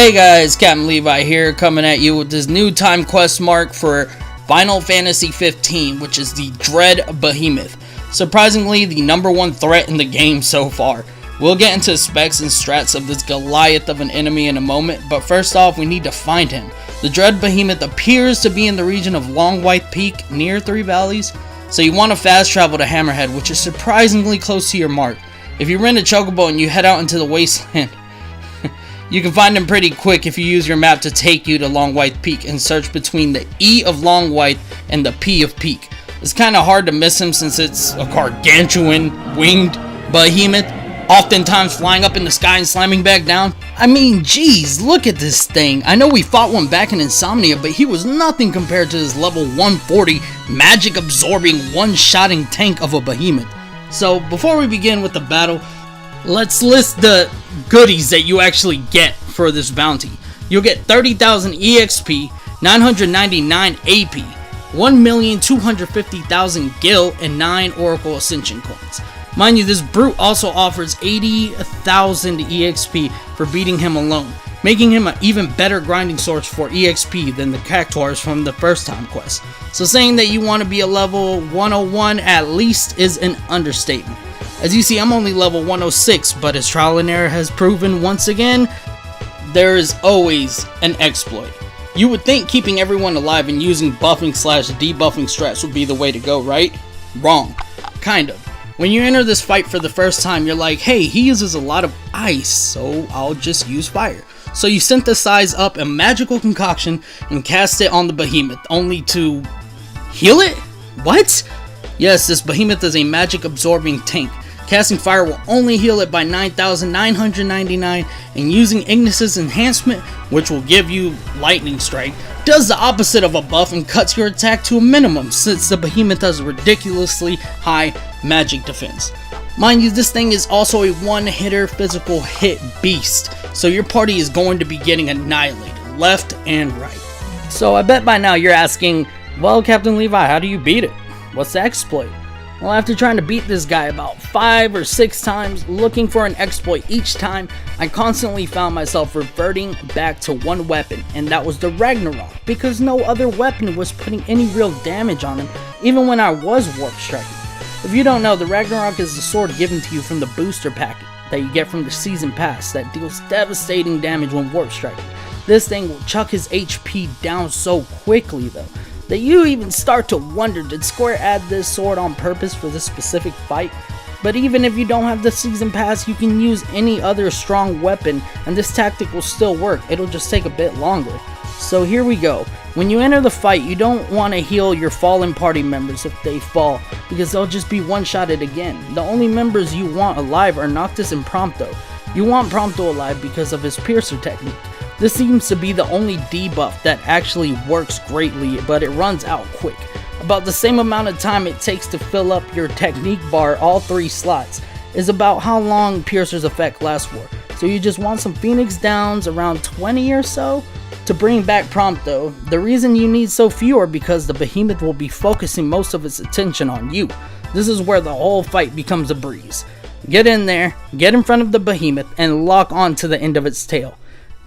Hey guys, Captain Levi here, coming at you with this new time quest mark for Final Fantasy 15, which is the Dread Behemoth. Surprisingly, the #1 threat in the game so far. We'll get into specs and strats of this Goliath of an enemy in a moment, but first off, we need to find him. The Dread Behemoth appears to be in the region of Long White Peak, near Three Valleys, so you want to fast travel to Hammerhead, which is surprisingly close to your mark. If you rent a chocobo and you head out into the wasteland, you can find him pretty quick if you use your map to take you to Long White Peak and search between the E of Long White and the P of Peak. It's kind of hard to miss him since it's a gargantuan winged behemoth, oftentimes flying up in the sky and slamming back down. I mean, geez, look at this thing. I know we fought one back in Insomnia, but he was nothing compared to this level 140 magic absorbing one-shotting tank of a behemoth. So before we begin with the battle, let's list the goodies that you actually get for this bounty. You'll get 30,000 EXP, 999 AP, 1,250,000 Gil, and 9 Oracle Ascension coins. Mind you, this brute also offers 80,000 EXP for beating him alone, making him an even better grinding source for EXP than the Cactuars from the first time quest. So saying that you want to be a level 101 at least is an understatement. As you see, I'm only level 106, but as trial and error has proven once again, there is always an exploit. You would think keeping everyone alive and using buffing/debuffing strats would be the way to go, right? Wrong. Kind of. When you enter this fight for the first time, you're like, hey, he uses a lot of ice, so I'll just use fire. So you synthesize up a magical concoction and cast it on the behemoth, only to heal it? What? Yes, this behemoth is a magic absorbing tank. Casting fire will only heal it by 9,999, and using Ignis's enhancement, which will give you lightning strike, does the opposite of a buff and cuts your attack to a minimum since the behemoth has a ridiculously high magic defense. Mind you, this thing is also a one-hitter physical hit beast, so your party is going to be getting annihilated left and right. So I bet by now you're asking, well, Captain Levi, how do you beat it? What's the exploit? Well, after trying to beat this guy about 5 or 6 times, looking for an exploit each time, I constantly found myself reverting back to one weapon, and that was the Ragnarok, because no other weapon was putting any real damage on him, even when I was warp striking. If you don't know, the Ragnarok is the sword given to you from the booster packet that you get from the season pass that deals devastating damage when warp striking. This thing will chuck his HP down so quickly though, that you even start to wonder, did Square add this sword on purpose for this specific fight? But even if you don't have the season pass, you can use any other strong weapon and this tactic will still work. It'll just take a bit longer. So here we go. When you enter the fight, you don't want to heal your fallen party members if they fall, because they'll just be one-shotted again. The only members you want alive are Noctis and Prompto. You want Prompto alive because of his Piercer technique. This seems to be the only debuff that actually works greatly, but it runs out quick. About the same amount of time it takes to fill up your technique bar, all 3 slots, is about how long Piercer's effect lasts for. So you just want some Phoenix Downs, around 20 or so, to bring back Prompto. The reason you need so few are because the behemoth will be focusing most of its attention on you. This is where the whole fight becomes a breeze. Get in there, get in front of the behemoth, and lock on to the end of its tail.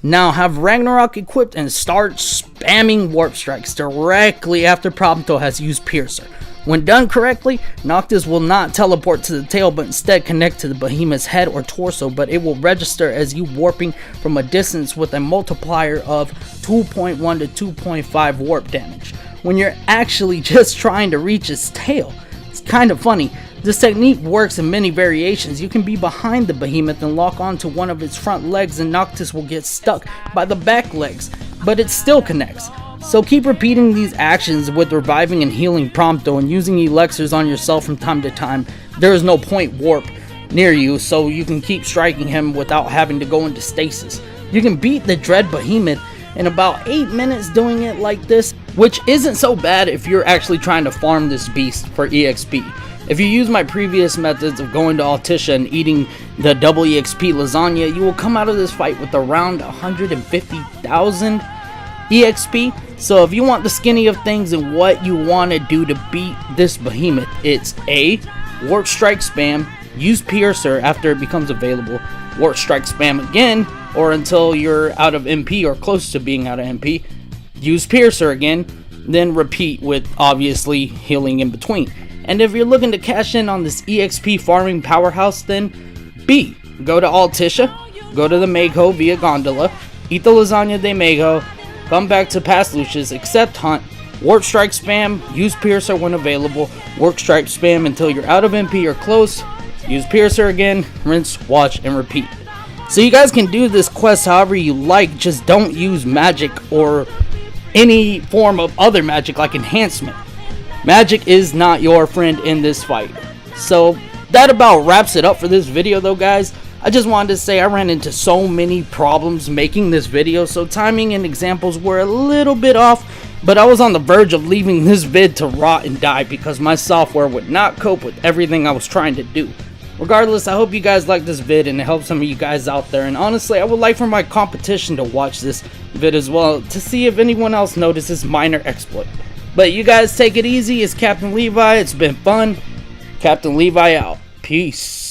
Now have Ragnarok equipped and start spamming warp strikes directly after Prompto has used Piercer. When done correctly, Noctis will not teleport to the tail but instead connect to the behemoth's head or torso, but it will register as you warping from a distance with a multiplier of 2.1 to 2.5 warp damage when you're actually just trying to reach its tail. It's kind of funny. This technique works in many variations. You can be behind the behemoth and lock onto one of its front legs and Noctis will get stuck by the back legs, but it still connects. So keep repeating these actions with reviving and healing Prompto and using elixirs on yourself from time to time. There is no point warp near you, so you can keep striking him without having to go into stasis. You can beat the Dread Behemoth in about 8 minutes doing it like this, which isn't so bad if you're actually trying to farm this beast for EXP. If you use my previous methods of going to Altissia and eating the double EXP lasagna, you will come out of this fight with around 150,000 EXP. So if you want the skinny of things and what you want to do to beat this behemoth, it's A, Warp Strike spam, use Piercer after it becomes available, Warp Strike spam again, or until you're out of MP or close to being out of MP. Use Piercer again, then repeat with obviously healing in between. And if you're looking to cash in on this EXP farming powerhouse, then B. Go to Altisha, go to the Mago via Gondola, eat the Lasagna de Mago, come back to past Lucius, accept Hunt, Warp Strike spam, use Piercer when available, Warp Strike spam until you're out of MP or close, use Piercer again, rinse, watch, and repeat. So you guys can do this quest however you like, just don't use magic or any form of other magic like enhancement. Magic is not your friend in this fight. So that about wraps it up for this video though, guys. I just wanted to say I ran into so many problems making this video, so timing and examples were a little bit off, but I was on the verge of leaving this vid to rot and die because my software would not cope with everything I was trying to do. Regardless, I hope you guys like this vid and it helps some of you guys out there, and honestly I would like for my competition to watch this vid as well to see if anyone else noticed this minor exploit. But you guys take it easy. It's Captain Levi. It's been fun. Captain Levi out. Peace.